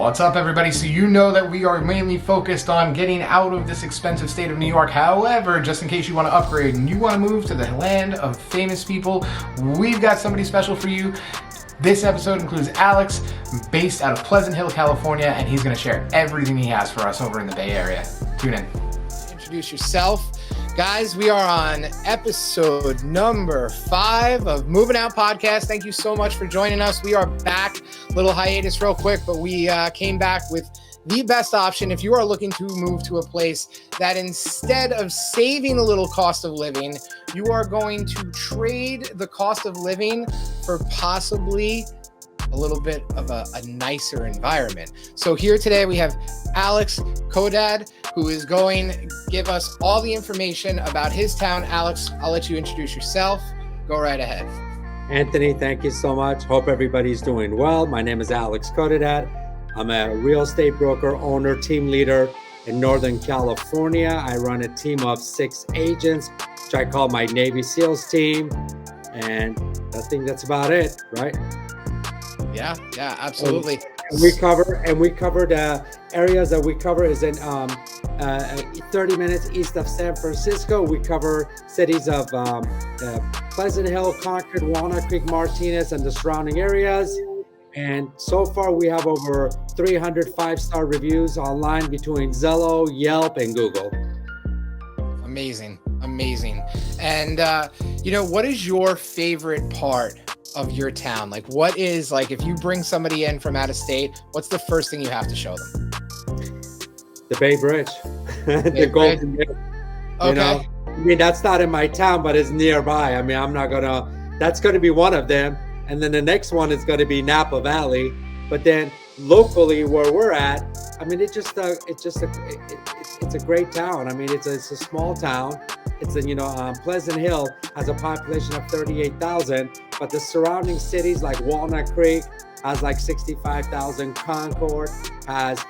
What's up, everybody? So you know that we are mainly focused on getting out of this expensive state of New York. However, just in case you want to upgrade and you want to move to the land of famous people, we've got somebody special for you. This episode includes Alex, based out of Pleasant Hill, California, and he's going to share everything he has for us over in the Bay Area. Tune in. Introduce yourself. Guys, we are on episode number 5 of Moving Out Podcast. Thank you so much for joining us. We are back. Little hiatus real quick, but we came back with the best option if you are looking to move to a place that instead of saving a little cost of living, you are going to trade the cost of living for possibly a little bit of a nicer environment. So here today we have Alex Kodad, who is going to give us all the information about his town. Alex, I'll let you introduce yourself. Go right ahead. Anthony, thank you so much. Hope everybody's doing well. My name is Alex Kodad. I'm a real estate broker, owner, team leader in Northern California. I run a team of 6 agents, which I call my Navy SEALs team. And I think that's about it, right? Yeah, absolutely. And we cover the areas that we cover is in 30 minutes east of San Francisco. We cover cities of Pleasant Hill, Concord, Walnut Creek, Martinez, and the surrounding areas. And so far, we have over 300 5-star reviews online between Zillow, Yelp, and Google. Amazing. And, what is your favorite part of your town? Like, what is, like, if you bring somebody in from out of state, what's the first thing you have to show them? The Bay Bridge, the Golden Gate. Okay. You know, I mean, that's not in my town, but it's nearby. I mean, that's going to be one of them. And then the next one is going to be Napa Valley. But then locally where we're at, I mean, it's a great town. I mean, it's a small town. It's Pleasant Hill has a population of 38,000, but the surrounding cities like Walnut Creek has like 65,000. Concord has,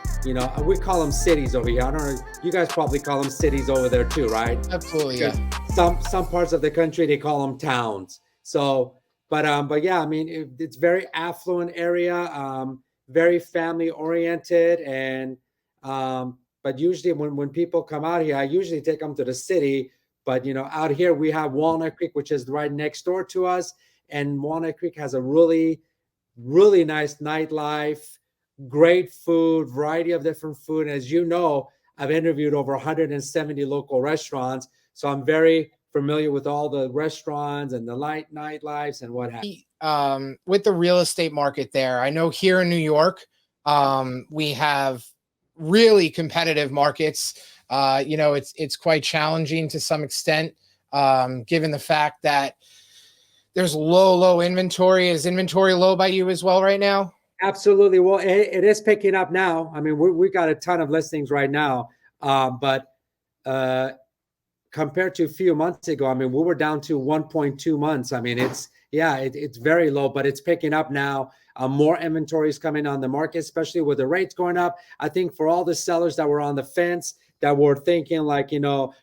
we call them cities over here. I don't know. You guys probably call them cities over there too, right? Absolutely, yeah. Some parts of the country, they call them towns. So, but yeah, I mean, it's very affluent area, very family oriented. And, but usually when people come out here, I usually take them to the city. But, out here we have Walnut Creek, which is right next door to us. And Walnut Creek has a really, really nice nightlife, great food, variety of different food. And as you know, I've interviewed over 170 local restaurants. So I'm very familiar with all the restaurants and the nightlives and what have you. With the real estate market there, I know here in New York, we have really competitive markets. It's quite challenging to some extent, given the fact that there's low inventory. Is inventory low by you as well right now? Absolutely. Well, it is picking up now. I mean, we got a ton of listings right now, but compared to a few months ago, I mean, we were down to 1.2 months. I mean, it's very low, but it's picking up now. More inventory is coming on the market, especially with the rates going up. I think for all the sellers that were on the fence, that were thinking like,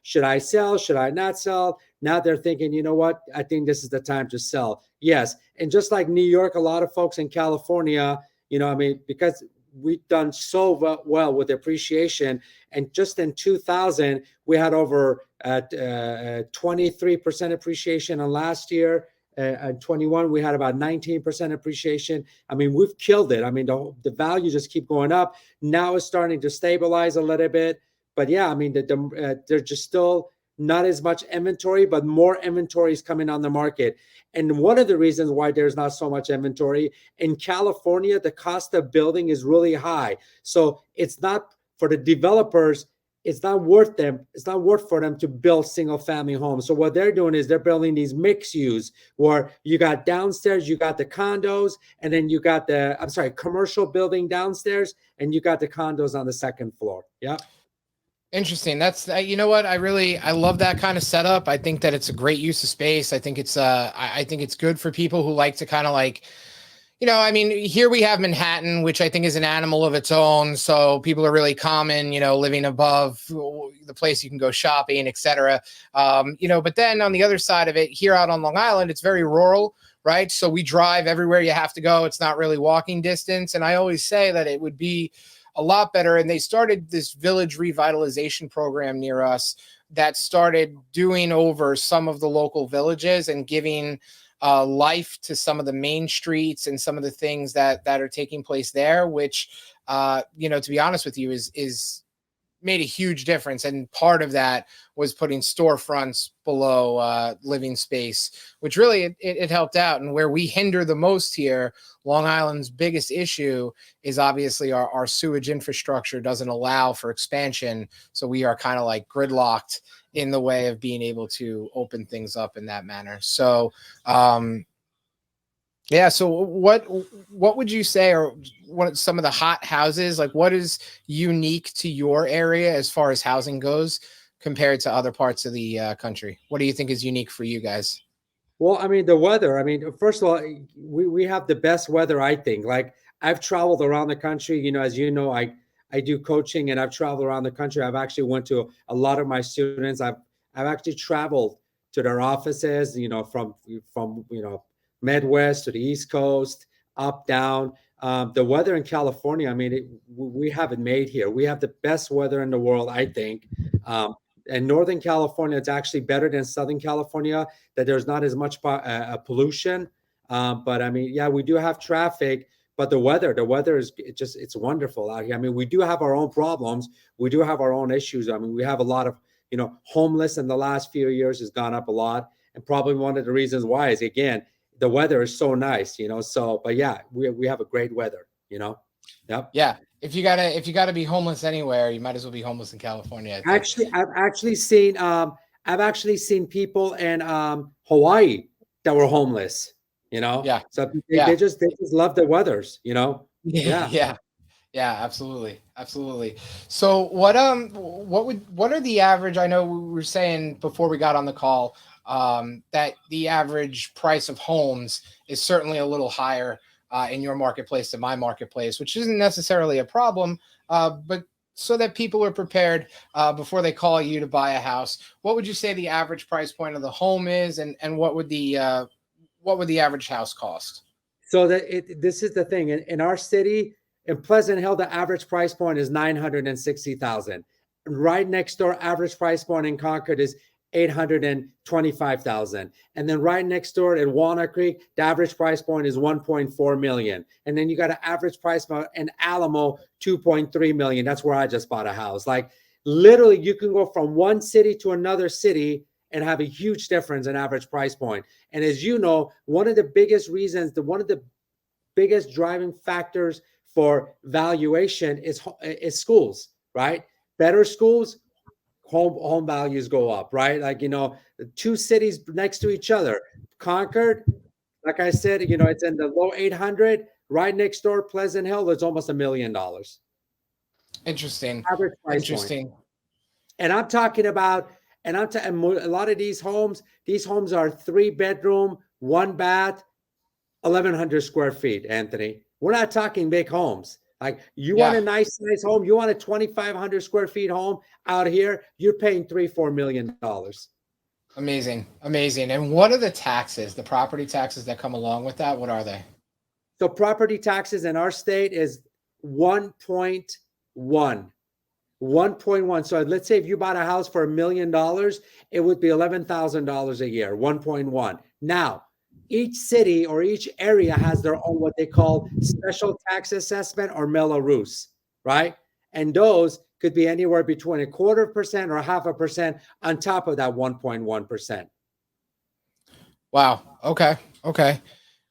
should I sell? Should I not sell? Now they're thinking, you know what? I think this is the time to sell. Yes. And just like New York, a lot of folks in California, because we've done so well with appreciation. And just in 2000, we had over 23% appreciation. And last year, at 21, we had about 19% appreciation. I mean, we've killed it. I mean, the value just keep going up. Now it's starting to stabilize a little bit. But yeah, I mean, there's just still not as much inventory, but more inventory is coming on the market. And one of the reasons why there's not so much inventory in California, the cost of building is really high. So it's not for the developers, it's not worth for them to build single family homes. So what they're doing is they're building these mixed use where you got downstairs, you got the condos, and then you got commercial building downstairs, and you got the condos on the second floor. Yeah. Interesting. That's you know what, I love that kind of setup. I think that it's a great use of space. I think it's good for people who like to kind of like, I mean, here we have Manhattan, which I think is an animal of its own. So people are really common, living above the place you can go shopping, et cetera. But then on the other side of it, here out on Long Island, it's very rural, right? So we drive everywhere you have to go. It's not really walking distance. And I always say that it would be a lot better. And they started this village revitalization program near us that started doing over some of the local villages and giving life to some of the main streets and some of the things that are taking place there, which, to be honest with you, is made a huge difference. And part of that was putting storefronts below living space, which really it helped out. And where we hinder the most here, Long Island's biggest issue is obviously our sewage infrastructure doesn't allow for expansion. So we are kind of like gridlocked in the way of being able to open things up in that manner. So, yeah. So what would you say are some of the hot houses? Like, what is unique to your area as far as housing goes compared to other parts of the country? What do you think is unique for you guys? Well, I mean, the weather. I mean, first of all, we have the best weather, I think. Like, I've traveled around the country. As you know, I do coaching, and I've traveled around the country. I've actually went to a lot of my students. I've actually traveled to their offices. From Midwest to the East Coast, up, down. The weather in California, I mean, we have it made here. We have the best weather in the world, I think. And Northern California, it's actually better than Southern California, that there's not as much pollution. But I mean, yeah, we do have traffic, but the weather is it's wonderful out here. I mean, we do have our own problems. We do have our own issues. I mean, we have a lot of, homeless in the last few years has gone up a lot. And probably one of the reasons why is, again, the weather is so nice, so, but yeah, we have a great weather, Yep. Yeah. If you gotta be homeless anywhere, you might as well be homeless in California. Actually, I've actually seen people in Hawaii that were homeless, Yeah. So they just love the weathers, Yeah. Yeah, absolutely. Absolutely. So what are the average, I know we were saying before we got on the call, that the average price of homes is certainly a little higher in your marketplace than my marketplace, which isn't necessarily a problem, but so that people are prepared before they call you to buy a house. What would you say the average price point of the home is, and what would the average house cost? So this is the thing in our city, in Pleasant Hill, the average price point is $960,000. Right next door, average price point in Concord is $825,000. And then right next door in Walnut Creek, the average price point is $1.4 million. And then you got an average price point in Alamo, $2.3 million. That's where I just bought a house. Like, literally, you can go from one city to another city and have a huge difference in average price point. And as you know, one of the biggest driving factors for valuation is schools, right? Better schools, home values go up, right? Like, two cities next to each other. Concord, like I said, it's in the low 800. Right next door, Pleasant Hill, it's almost $1 million. Interesting. Average price Interesting. point. And I'm talking about, a lot of these homes are 3-bedroom, 1-bath, 1,100 square feet, Anthony. We're not talking big homes. Like, you want a nice home, you want a 2,500 square feet home out here, you're paying $3-4 million. Amazing. And what are the taxes, the property taxes that come along with that? What are they? So property taxes in our state is 1.1. 1.1. So let's say if you bought a house for $1 million, it would be $11,000 a year, 1.1. Now, each city or each area has their own, what they call special tax assessment or Mello-Roos, right? And those could be anywhere between 0.25% or 0.5% on top of that 1.1%. Wow. Okay.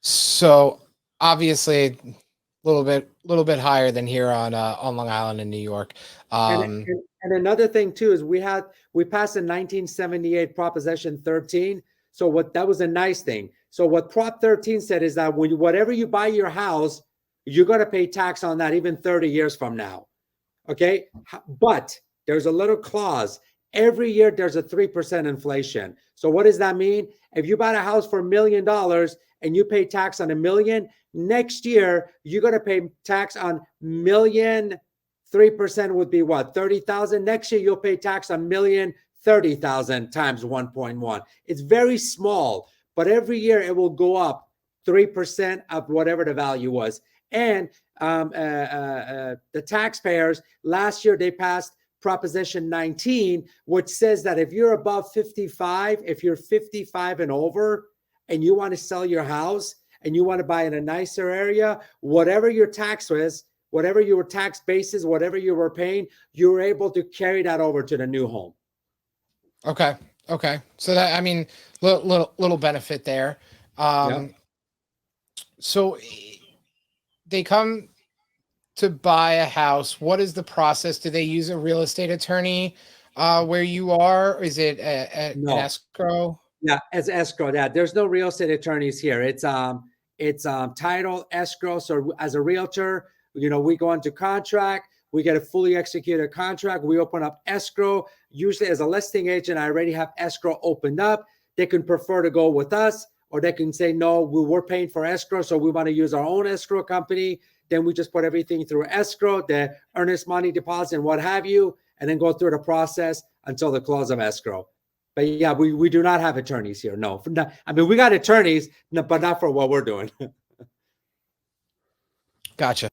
So obviously a little bit higher than here on Long Island in New York. And another thing too is we passed in 1978 Proposition 13. So that was a nice thing. So what Prop 13 said is that whatever you buy your house, you're going to pay tax on that even 30 years from now. Okay. But there's a little clause. Every year there's a 3% inflation. So what does that mean? If you bought a house for $1 million and you pay tax on $1 million, next year you're going to pay tax on $1,000,000. 3% would be what? 30,000. Next year you'll pay tax on $1,030,000 times 1.1. It's very small, but every year it will go up 3% of whatever the value was. And the taxpayers, last year, they passed Proposition 19, which says that if you're above 55, if you're 55 and over, and you want to sell your house and you want to buy in a nicer area, whatever your tax was, whatever your tax basis, whatever you were paying, you were able to carry that over to the new home. Okay. Okay. So that, I mean, little benefit there. Yep. So they come to buy a house. What is the process? Do they use a real estate attorney where you are? Or is it an escrow? Yeah, as escrow. Yeah, there's no real estate attorneys here. It's title, escrow. So as a realtor, we go into contract. We get a fully executed contract. We open up escrow. Usually, as a listing agent, I already have escrow opened up. They can prefer to go with us, or they can say, no, we're paying for escrow, so we want to use our own escrow company. Then we just put everything through escrow, the earnest money deposit, and what have you, and then go through the process until the close of escrow. But yeah, we do not have attorneys here. No, I mean, we got attorneys, but not for what we're doing. Gotcha.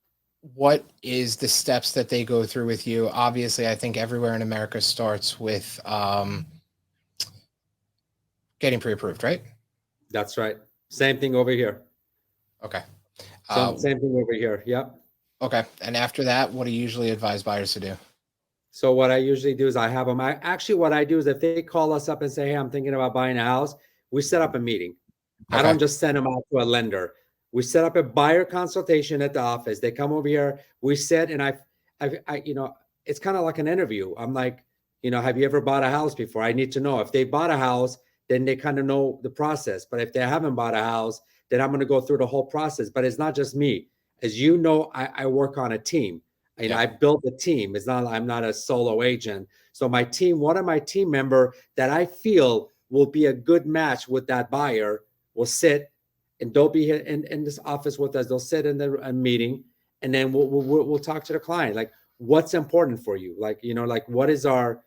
What is the steps that they go through with you? Obviously, I think everywhere in America starts with getting pre-approved, right? That's right. Same thing over here. Okay. Same thing over here. Yep. Okay. And after that, what do you usually advise buyers to do? So what I usually do is I have them. What I do is if they call us up and say, hey, I'm thinking about buying a house, we set up a meeting. Okay. I don't just send them out to a lender. We set up a buyer consultation at the office. They come over here. We sit, and I it's kind of like an interview. I'm like, have you ever bought a house before? I need to know. If they bought a house, then they kind of know the process. But if they haven't bought a house, then I'm going to go through the whole process. But it's not just me. As you know, I work on a team. I built a team. I'm not a solo agent. So my team, one of my team member that I feel will be a good match with that buyer will sit, and they'll be here in this office with us. They'll sit in the meeting, and then we'll talk to the client. Like, what's important for you? Like, what's our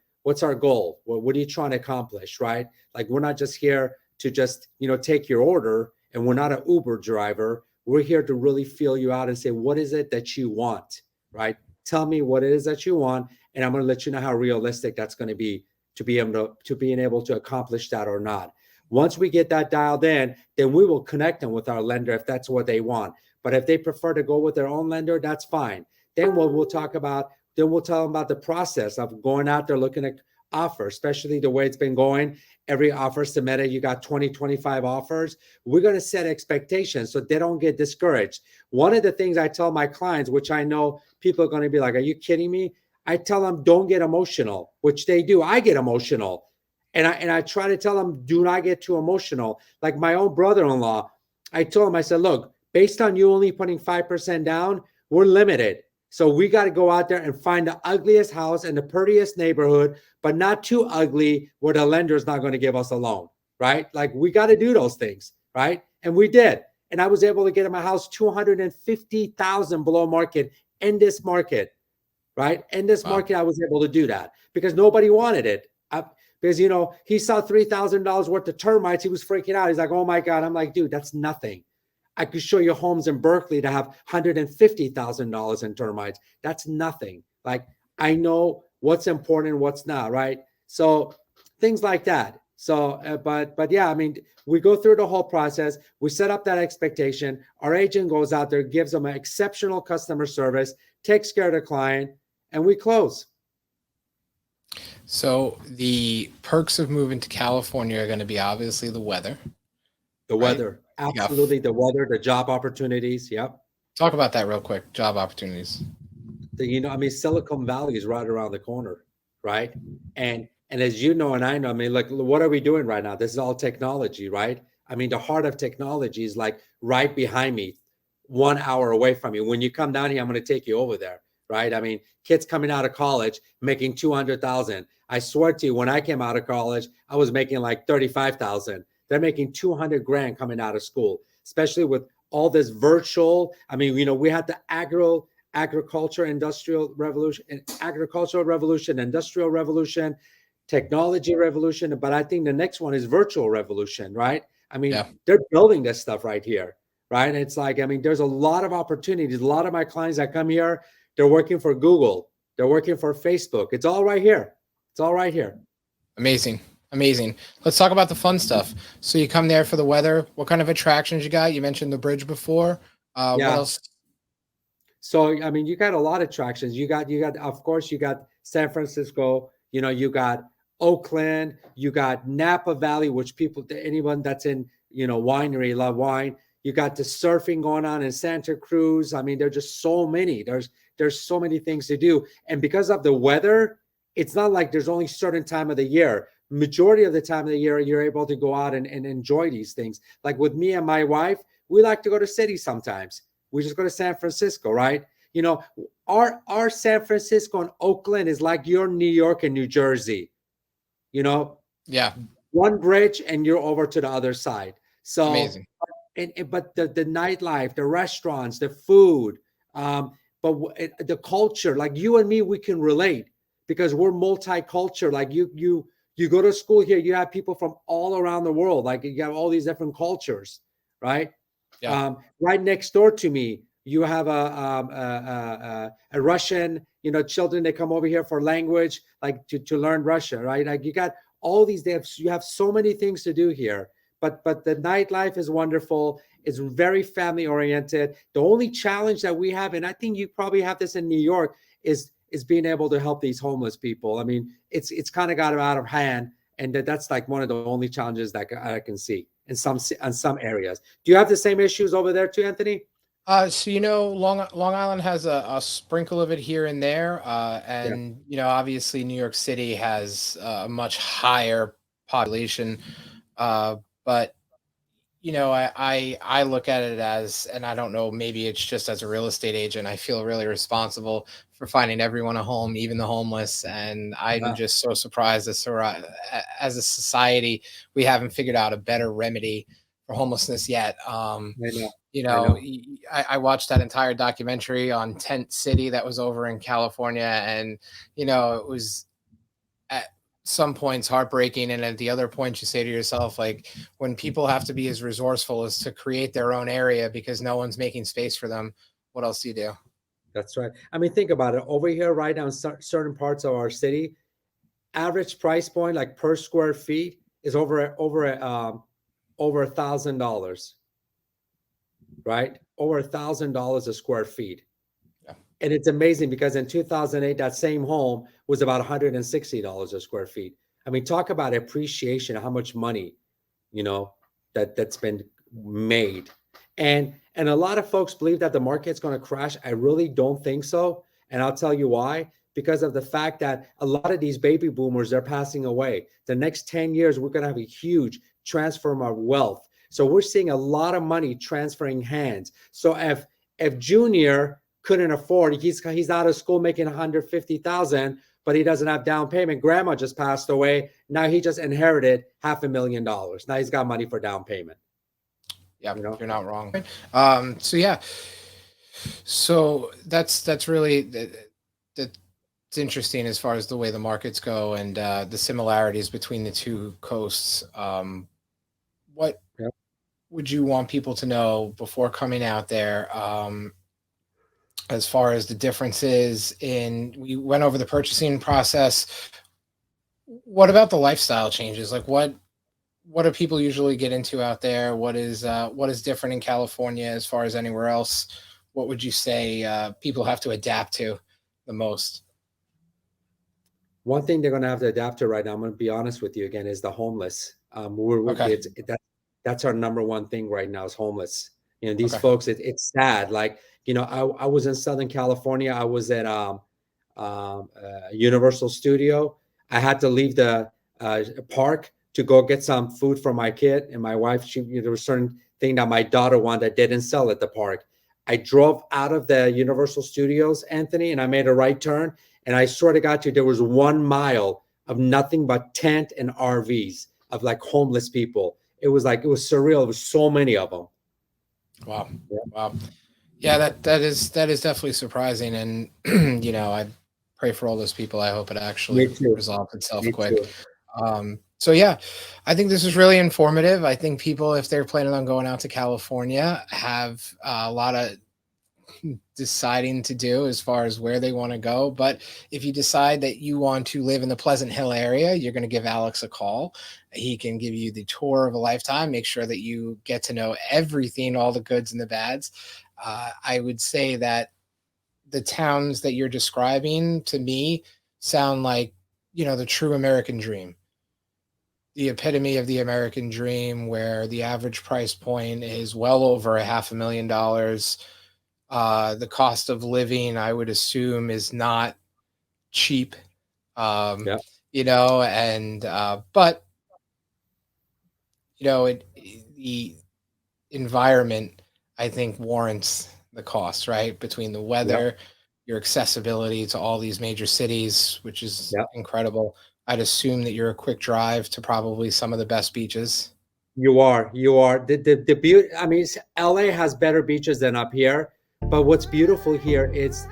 goal? What are you trying to accomplish? Right? Like, we're not just here to just, take your order, and we're not an Uber driver. We're here to really feel you out and say, what is it that you want? Right? Tell me what it is that you want, and I'm going to let you know how realistic that's going to be being able to accomplish that or not. Once we get that dialed in, then we will connect them with our lender if that's what they want. But if they prefer to go with their own lender, that's fine. Then we'll tell them about the process of going out there looking at offers, especially the way it's been going. Every offer submitted, you got 20, 25 offers. We're going to set expectations so they don't get discouraged. One of the things I tell my clients, which I know people are going to be like, are you kidding me? I tell them, don't get emotional, which they do. I get emotional. And I try to tell them, do not get too emotional. Like my own brother-in-law, I told him, I said, look, based on you only putting 5% down, we're limited. So we got to go out there and find the ugliest house in the prettiest neighborhood, but not too ugly where the lender is not going to give us a loan, right? Like, we got to do those things, right? And we did. And I was able to get him a house $250,000 below market in this market, right? In this market, I was able to do that because nobody wanted it. Because, he saw $3,000 worth of termites. He was freaking out. He's like, oh my God. I'm like, dude, that's nothing. I could show you homes in Berkeley to have $150,000 in termites. That's nothing. Like, I know what's important, what's not, right? So things like that. So, but yeah, I mean, we go through the whole process. We set up that expectation. Our agent goes out there, gives them an exceptional customer service, takes care of the client, and we close. So the perks of moving to California are going to be obviously the weather. The weather. Absolutely. The weather, the job opportunities. Yep. Talk about that real quick. Job opportunities. Silicon Valley is right around the corner, right? And as you know, and I know, like, what are we doing right now? This is all technology, right? The heart of technology is like right behind me, 1 hour away from you. When you come down here, I'm going to take you over there, right? Kids coming out of college making $200,000. I swear to you, when I came out of college, I was making like $35,000. They're making $200,000 coming out of school, especially with all this virtual. We had the agricultural revolution, industrial revolution, technology revolution. But I think the next one is virtual revolution, right? They're building this stuff right here. right? And it's like, I mean, there's a lot of opportunities. A lot of my clients that come here, they're working for Google, they're working for Facebook. It's all right here. It's all right here. Amazing. Amazing. Let's talk about the fun stuff. So you come there for the weather. What kind of attractions you got? You mentioned the bridge before. What Yeah. else? So, I mean, you got a lot of attractions. Of course, you got San Francisco, you got Oakland, you got Napa Valley, which anyone that's in, winery, love wine. You got the surfing going on in Santa Cruz. I mean, there's just so many. There's so many things to do. And because of the weather, it's not like there's only certain time of the year. Majority of the time of the year, you're able to go out and enjoy these things. Like with me and my wife, we like to go to cities sometimes. We just go to San Francisco, right? Our San Francisco and Oakland is like your New York and New Jersey. Yeah. One bridge and you're over to the other side. So amazing. But the nightlife, the restaurants, the food, but the culture, like you and me, we can relate because we're multicultural. Like you go to school here, you have people from all around the world. Like you have all these different cultures, right? Yeah. Right next door to me, you have a Russian, children, they come over here for language, like to learn Russian, right? Like you got all these, you have so many things to do here, but the nightlife is wonderful. It's very family oriented. The only challenge that we have, and I think you probably have this in New York, is being able to help these homeless people. I mean, it's kind of got out of hand. And that's like one of the only challenges that I can see in some areas. Do you have the same issues over there too, Anthony? So Long Island has a sprinkle of it here and there, and obviously New York City has a much higher population, but I look at it as, and I don't know, maybe it's just as a real estate agent, I feel really responsible for finding everyone a home, even the homeless. And I'm just so surprised as a society, we haven't figured out a better remedy for homelessness yet. I watched that entire documentary on Tent City that was over in California, and it was at some points heartbreaking, and at the other points you say to yourself, like, when people have to be as resourceful as to create their own area because no one's making space for them, what else do you do? That's right. I mean, think about it. Over here, right now, in certain parts of our city, average price point, like per square feet, is over $1,000, right? Over $1,000 a square feet. Yeah. And it's amazing because in 2008, that same home was about $160 a square feet. I mean, talk about appreciation, how much money, that's been made. And a lot of folks believe that the market's going to crash. I really don't think so. And I'll tell you why. Because of the fact that a lot of these baby boomers, they're passing away. The next 10 years, we're going to have a huge transfer of wealth. So we're seeing a lot of money transferring hands. So if Junior couldn't afford, he's out of school making $150,000, but he doesn't have down payment. Grandma just passed away. Now he just inherited $500,000. Now he's got money for down payment. Yeah, you're not wrong. So that's really it's interesting as far as the way the markets go and the similarities between the two coasts. What would you want people to know before coming out there? As far as the differences we went over the purchasing process. What about the lifestyle changes? Like what do people usually get into out there? What is different in California as far as anywhere else? What would you say people have to adapt to the most? One thing they're going to have to adapt to right now, I'm going to be honest with you again, is the homeless. That's our number one thing right now is homeless. These folks, it's sad. Like, I was in Southern California. I was at Universal Studio. I had to leave the park to go get some food for my kid and my wife. There was certain thing that my daughter wanted that didn't sell at the park. I drove out of the Universal Studios, Anthony, and I made a right turn. And I swear to God, there was 1 mile of nothing but tent and RVs of like homeless people. It was surreal. There was so many of them. Wow. Yeah. Wow. Yeah, that is definitely surprising. And, I pray for all those people. I hope it actually resolves itself quick. So yeah, I think this is really informative. I think people, if they're planning on going out to California, have a lot of deciding to do as far as where they want to go. But if you decide that you want to live in the Pleasant Hill area, you're going to give Alex a call. He can give you the tour of a lifetime, make sure that you get to know everything, all the goods and the bads. I would say that the towns that you're describing to me sound like, the true American dream, the epitome of the American dream, where the average price point is well over $500,000. The cost of living, I would assume, is not cheap. Yeah. But the environment, I think, warrants the cost, right? Between the weather, your accessibility to all these major cities, which is incredible. I'd assume that you're a quick drive to probably some of the best beaches. You are. The beauty. I mean, LA has better beaches than up here, but what's beautiful here, it's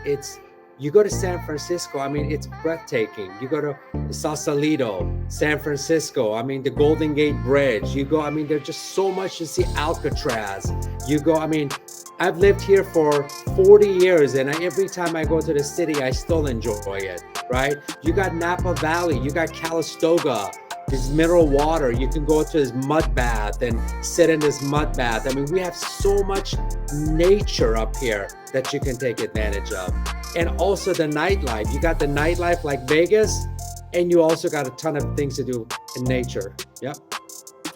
you go to San Francisco, I mean, it's breathtaking. You go to Sausalito, San Francisco, I mean, the Golden Gate Bridge. You go, I mean, there's just so much to see. Alcatraz. You go, I mean, I've lived here for 40 years, and every time I go to the city, I still enjoy it, right? You got Napa Valley, you got Calistoga, this mineral water. You can go to this mud bath and sit in this mud bath. I mean, we have so much nature up here that you can take advantage of. And also the nightlife. You got the nightlife like Vegas, and you also got a ton of things to do in nature. Yep.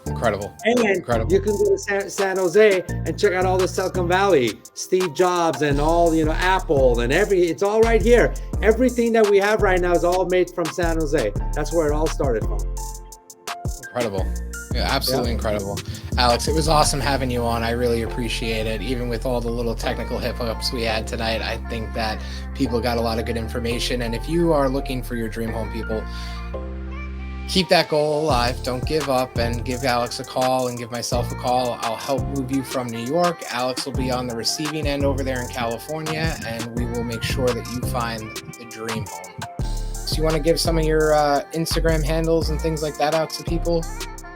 Incredible. And Incredible. You can go to San Jose and check out all the Silicon Valley, Steve Jobs and all, Apple and it's all right here. Everything that we have right now is all made from San Jose. That's where it all started from. Incredible. Yeah, absolutely incredible. Alex, it was awesome having you on. I really appreciate it. Even with all the little technical hiccups we had tonight, I think that people got a lot of good information. And if you are looking for your dream home, people, keep that goal alive. Don't give up, and give Alex a call and give myself a call. I'll help move you from New York. Alex will be on the receiving end over there in California, and we will make sure that you find the dream home. So you want to give some of your Instagram handles and things like that out to people?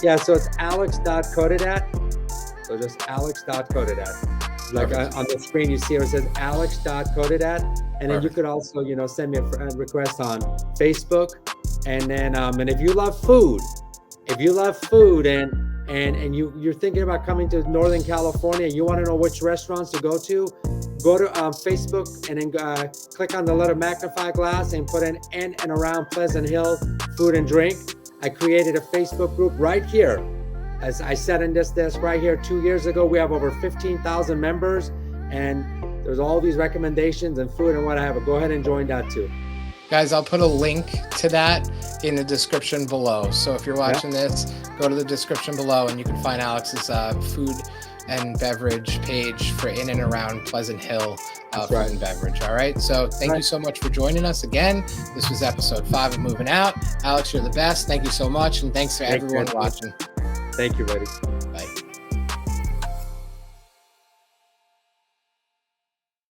Yeah, so it's alex.codedat. So just alex.codedat. Like on the screen, you see where it says alex.codedat. And then you could also, send me a friend request on Facebook. And then, and if you love food, and you're thinking about coming to Northern California, you want to know which restaurants to go to Facebook and then click on the little magnify glass and put in and around Pleasant Hill food and drink. I created a Facebook group right here. As I said in this desk right here 2 years ago, we have over 15,000 members, and there's all these recommendations and food and what I have. But go ahead and join that too. Guys, I'll put a link to that in the description below. So if you're watching this, go to the description below and you can find Alex's food and beverage page for in and around Pleasant Hill food and beverage. All right. So thank you so much for joining us again. This was episode 5 of Moving Out. Alex, you're the best. Thank you so much. And thanks to everyone watching. Thank you, buddy.